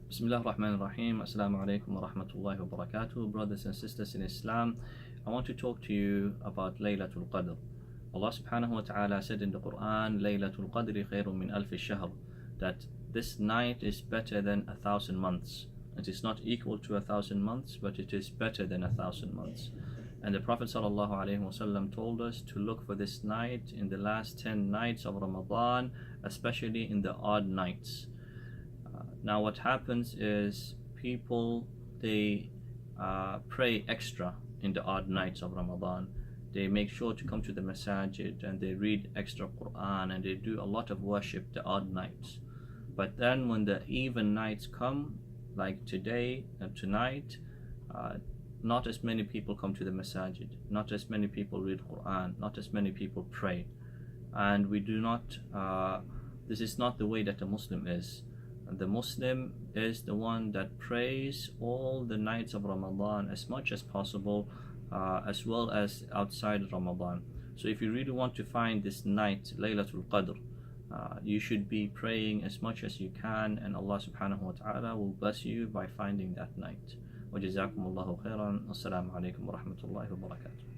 Bismillah ar-Rahman ar-Rahim. Assalamu alaikum wa rahmatullahi wa barakatuh. Brothers and sisters in Islam, I want to talk to you about Laylatul Qadr. Allah subhanahu wa ta'ala said in the Quran, Laylatul Qadri khayrun min alfi shahr, that this night is better than 1,000 months. It is not equal to 1,000 months, but it is better than 1,000 months. And the Prophet sallallahu alaihi wasallam told us to look for this night in the last 10 nights of Ramadan, especially in the odd nights. Now what happens is people, they pray extra in the odd nights of Ramadan. They make sure to come to the masajid and they read extra Quran and they do a lot of worship the odd nights. But then when the even nights come, like today and tonight, not as many people come to the masajid, not as many people read Quran, not as many people pray. And we do not, this is not the way that a Muslim is. The Muslim is the one that prays all the nights of Ramadan as much as possible, as well as outside Ramadan. So if you really want to find this night, Laylatul Qadr, you should be praying as much as you can, and Allah subhanahu wa ta'ala will bless you by finding that night. وجزاكم الله خيرا. Assalamu alaikum wa rahmatullahi wa barakatuh.